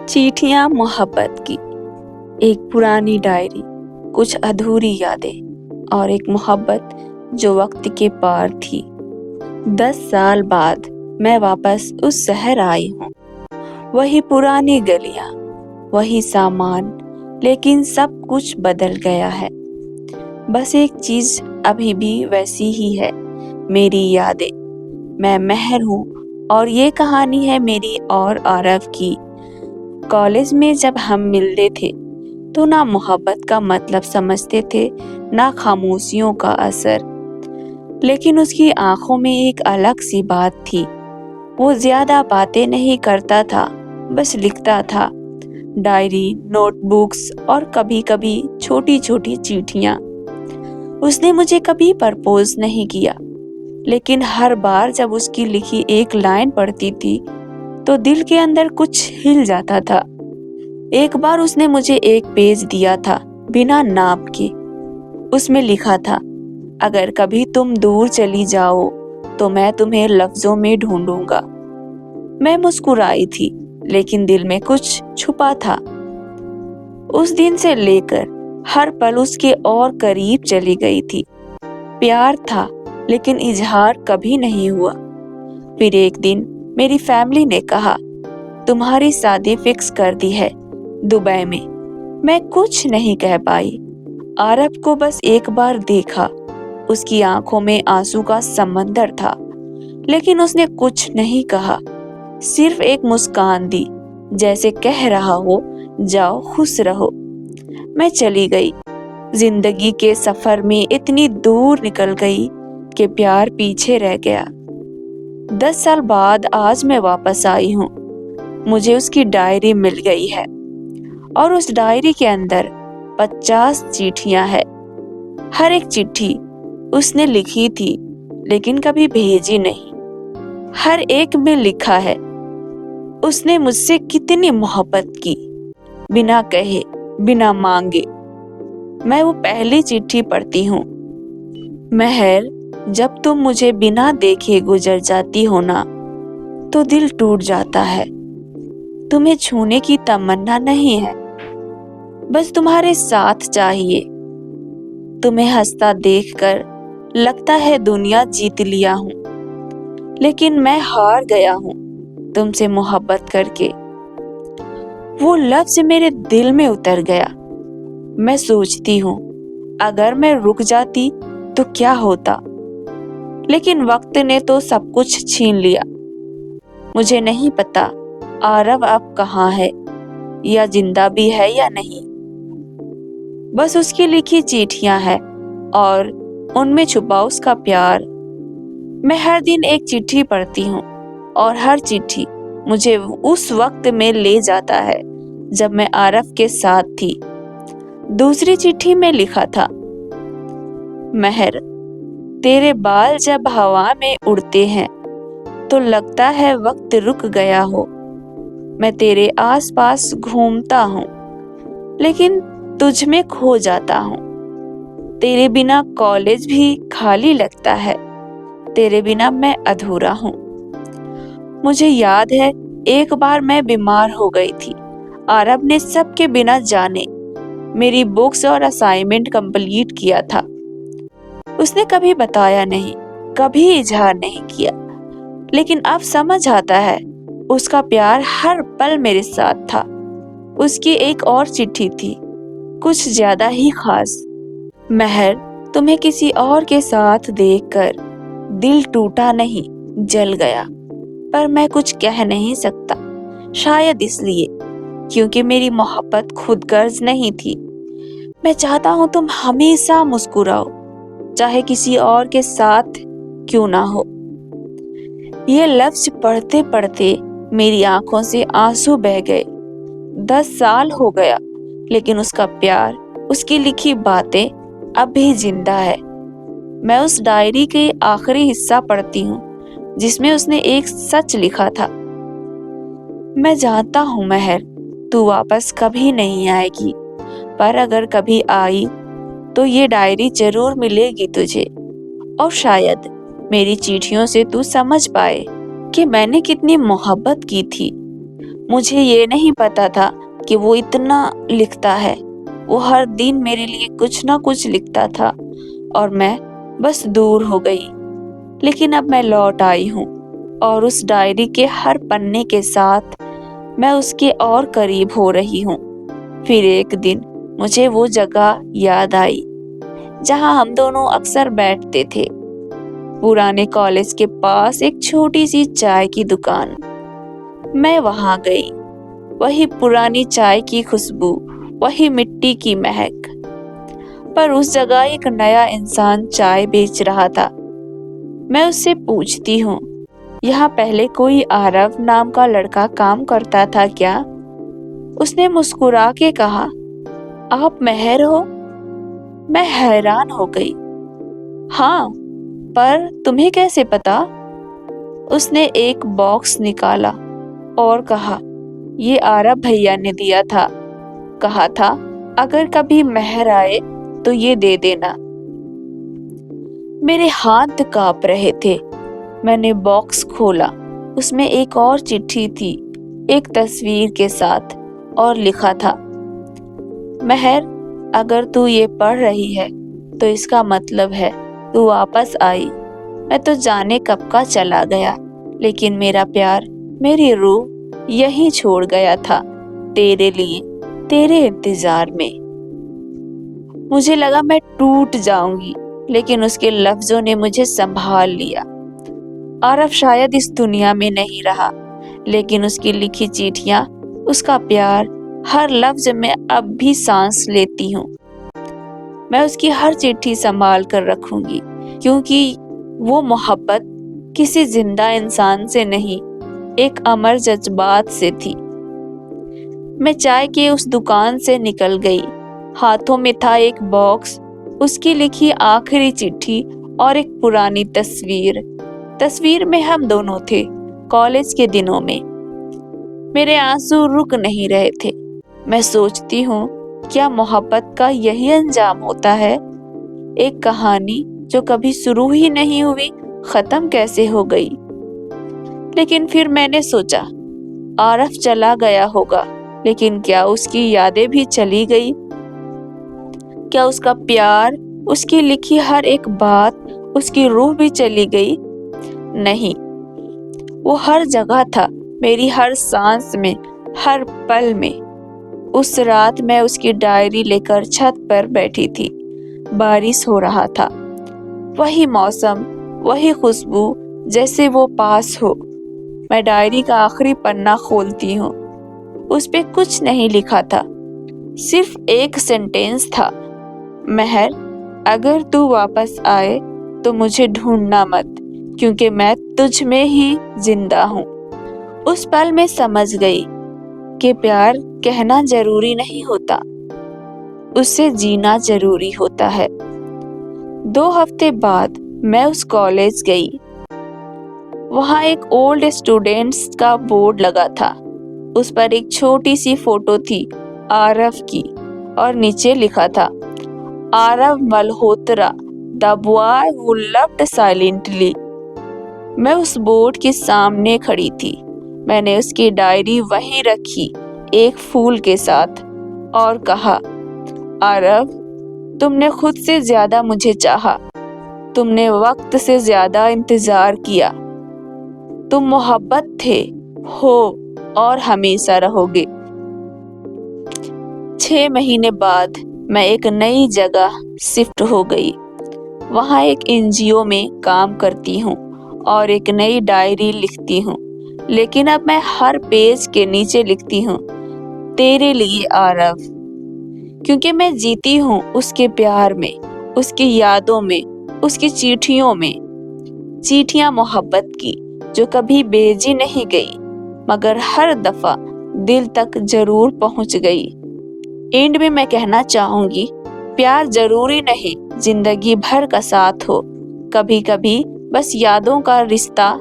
चींटियां मोहब्बत की, एक पुरानी डायरी, कुछ अधूरी यादें और एक मोहब्बत जो वक्त के पार थी। 10 साल बाद मैं वापस उस शहर आई हूँ। वही पुरानी गलियाँ, वही सामान, लेकिन सब कुछ बदल गया है। बस एक चीज अभी भी वैसी ही है, मेरी यादें। मैं महर हूँ और ये कहानी है मेरी और आरव की। कॉलेज में जब हम मिलते थे तो ना मोहब्बत का मतलब समझते थे, ना खामोशियों का असर। लेकिन उसकी आंखों में एक अलग सी बात थी। वो ज्यादा बातें नहीं करता था, बस लिखता था। डायरी, नोटबुक्स और कभी कभी छोटी छोटी चिट्ठियां। उसने मुझे कभी प्रपोज नहीं किया, लेकिन हर बार जब उसकी लिखी एक लाइन पढ़ती थी तो दिल के अंदर कुछ हिल जाता था। एक बार उसने मुझे एक पेज दिया था, बिना नाप के। उसमें लिखा था, अगर कभी तुम दूर चली जाओ तो मैं तुम्हें लफ्जों में ढूंढूंगा। मैं मुस्कुराई थी, लेकिन दिल में कुछ छुपा था। उस दिन से लेकर हर पल उसके और करीब चली गई थी। प्यार था, लेकिन इजहार कभी नहीं हुआ। फिर एक दिन मेरी फैमिली ने कहा, तुम्हारी शादी फिक्स कर दी है दुबई में। मैं कुछ नहीं कह पाई। आरव को बस एक बार देखा। उसकी आंखों में आंसू का समंदर था, लेकिन उसने कुछ नहीं कहा, सिर्फ एक मुस्कान दी, जैसे कह रहा हो, जाओ खुश रहो। मैं चली गई। जिंदगी के सफर में इतनी दूर निकल गई कि प्यार पीछे रह गया। 10 साल बाद आज मैं वापस आई हूँ। मुझे उसकी डायरी मिल गई है और उस डायरी के अंदर 50 चिट्ठियां हैं। हर एक चिट्ठी उसने लिखी थी, लेकिन कभी भेजी नहीं। हर एक में लिखा है, उसने मुझसे कितनी मोहब्बत की, बिना कहे, बिना मांगे। मैं वो पहली चिट्ठी पढ़ती हूँ। महर, जब तुम मुझे बिना देखे गुजर जाती हो ना, तो दिल टूट जाता है। तुम्हें छूने की तमन्ना नहीं है, बस तुम्हारे साथ चाहिए। तुम्हें हंसता देखकर लगता है दुनिया जीत लिया हूँ, लेकिन मैं हार गया हूँ तुमसे मोहब्बत करके। वो लफ्ज मेरे दिल में उतर गया। मैं सोचती हूँ, अगर मैं रुक जाती तो क्या होता, लेकिन वक्त ने तो सब कुछ छीन लिया। मुझे नहीं पता आरव अब कहाँ है, या जिंदा भी है या नहीं। बस उसकी लिखी चिट्ठियां हैं और उनमें छुपा उसका प्यार। मैं हर दिन एक चिट्ठी पढ़ती हूँ और हर चिट्ठी मुझे उस वक्त में ले जाता है जब मैं आरव के साथ थी। दूसरी चिट्ठी में लिखा था, महर, तेरे बाल जब हवा में उड़ते हैं तो लगता है वक्त रुक गया हो। मैं तेरे आसपास घूमता हूँ, लेकिन तुझ में खो जाता हूँ। तेरे बिना कॉलेज भी खाली लगता है। तेरे बिना मैं अधूरा हूँ। मुझे याद है एक बार मैं बीमार हो गई थी। आरव ने सबके बिना जाने मेरी बुक्स और असाइनमेंट कंप्लीट किया था। उसने कभी बताया नहीं, कभी इजहार नहीं किया, लेकिन अब समझ आता है, उसका प्यार हर पल मेरे साथ था। उसकी एक और चिट्ठी थी, कुछ ज्यादा ही खास। महर, तुम्हें किसी और के साथ देखकर दिल टूटा नहीं, जल गया, पर मैं कुछ कह नहीं सकता। शायद इसलिए क्योंकि मेरी मोहब्बत खुदगर्ज नहीं थी। मैं चाहता हूँ तुम हमेशा मुस्कुराओ, चाहे किसी और के साथ क्यों ना हो। ये लफ्ज पढ़ते पढ़ते मेरी आंखों से आंसू बह गए। 10 साल हो गया, लेकिन उसका प्यार, उसकी लिखी बातें अब भी जिंदा है। मैं उस डायरी के आखिरी हिस्सा पढ़ती हूँ जिसमें उसने एक सच लिखा था, मैं जानता हूँ महर, तू वापस कभी नहीं आएगी, पर अगर कभी आई तो ये डायरी जरूर मिलेगी तुझे। और शायद मेरी चिट्ठियों से तू समझ पाए कि मैंने कितनी मोहब्बत की थी। مجھے یہ نہیں پتا تھا کہ وہ اتنا لکھتا ہے۔ وہ ہر دن میرے لیے کچھ نہ کچھ لکھتا تھا اور میں بس دور ہو گئی۔ لیکن اب میں لوٹ آئی ہوں اور اس ڈائری کے ہر پنے کے ساتھ میں اس کے اور قریب ہو رہی ہوں۔ پھر ایک دن مجھے وہ جگہ یاد آئی جہاں ہم دونوں اکثر بیٹھتے تھے، پرانے کالج کے پاس ایک چھوٹی سی چائے کی دکان۔ میں وہاں گئی، وہی پرانی چائے کی خوشبو، وہی مٹی کی مہک، پر اس جگہ ایک نیا انسان چائے بیچ رہا تھا۔ میں اس سے پوچھتی ہوں، یہاں پہلے کوئی عارف نام کا لڑکا کام کرتا تھا کیا؟ اس نے مسکرا کے کہا، آپ مہر ہو؟ میں حیران ہو گئی۔ ہاں، پر تمہیں کیسے پتا؟ اس نے ایک باکس نکالا اور کہا، یہ عارف بھیا نے دیا تھا، کہا تھا اگر کبھی مہر آئے تو یہ دے دینا۔ میرے ہاتھ کانپ رہے تھے۔ میں نے باکس کھولا، اس میں ایک اور چٹھی تھی، ایک تصویر کے ساتھ، اور لکھا تھا، مہر، اگر تو یہ پڑھ رہی ہے تو اس کا مطلب ہے تو واپس آئی۔ میں تو جانے کب کا چلا گیا، لیکن میرا پیار، میری روح یہیں چھوڑ گیا تھا، تیرے لیے، تیرے انتظار میں۔ مجھے لگا میں ٹوٹ جاؤں گی، لیکن اس کے لفظوں نے مجھے سنبھال لیا۔ عارف شاید اس دنیا میں نہیں رہا، لیکن اس کی لکھی چٹھیاں، اس کا پیار، ہر لفظ میں اب بھی سانس لیتی ہوں۔ میں اس کی ہر چٹھی سنبھال کر رکھوں گی، کیونکہ وہ محبت کسی زندہ انسان سے نہیں، ایک امر جذبات سے تھی۔ میں چائے کے اس دکان سے نکل گئی، ہاتھوں میں تھا ایک باکس، اس کی لکھی آخری چٹھی اور ایک پرانی تصویر میں ہم دونوں تھے، کالج کے دنوں میں۔ میرے آنسو رک نہیں رہے تھے۔ میں سوچتی ہوں، کیا محبت کا یہی انجام ہوتا ہے؟ ایک کہانی جو کبھی شروع ہی نہیں ہوئی، ختم کیسے ہو گئی؟ لیکن پھر میں نے سوچا، عارف چلا گیا ہوگا، لیکن کیا اس کی یادیں بھی چلی گئی؟ کیا اس کا پیار، اس کی لکھی ہر ایک بات، اس کی روح بھی چلی گئی؟ نہیں، وہ ہر جگہ تھا، میری ہر سانس میں، ہر پل میں۔ اس رات میں اس کی ڈائری لے کر چھت پر بیٹھی تھی، بارش ہو رہا تھا، وہی موسم، وہی خوشبو، جیسے وہ پاس ہو۔ میں ڈائری کا آخری پنا کھولتی ہوں، اس پہ کچھ نہیں لکھا تھا، صرف ایک سینٹینس تھا، مہر، اگر تو واپس آئے تو مجھے ڈھونڈنا مت، کیونکہ میں تجھ میں ہی زندہ ہوں۔ اس پل میں سمجھ گئی کہ پیار کہنا ضروری نہیں ہوتا، اس سے جینا ضروری ہوتا ہے۔ 2 ہفتے بعد میں اس کالج گئی۔ وہاں ایک اولڈ اسٹوڈنٹس کا بورڈ لگا تھا، اس پر ایک چھوٹی سی فوٹو تھی عارف کی، اور نیچے لکھا تھا، عارف Malhotra, the boy who loved silently۔ میں اس بورڈ کے سامنے کھڑی تھی، میں نے اس کی ڈائری وہیں رکھی، ایک پھول کے ساتھ، اور کہا، عارف، تم نے خود سے زیادہ مجھے چاہا، تم نے وقت سے زیادہ انتظار کیا، تم محبت تھے، ہو، اور ہمیشہ رہو گے۔ 6 مہینے بعد میں ایک نئی جگہ شفٹ ہو گئی، وہاں ایک NGO میں کام کرتی ہوں اور ایک نئی ڈائری لکھتی ہوں، لیکن اب میں ہر پیج کے نیچے لکھتی ہوں، تیرے لیے عارف، کیونکہ میں جیتی ہوں اس کے پیار میں، اس کی یادوں میں، اس کی چٹھیوں میں، چٹھیاں محبت کی جو کبھی بھیجی نہیں گئی، مگر ہر دفعہ دل تک ضرور پہنچ گئی۔ اینڈ میں کہنا چاہوں گی، پیار ضروری نہیں زندگی بھر کا ساتھ ہو، کبھی کبھی بس یادوں کا رشتہ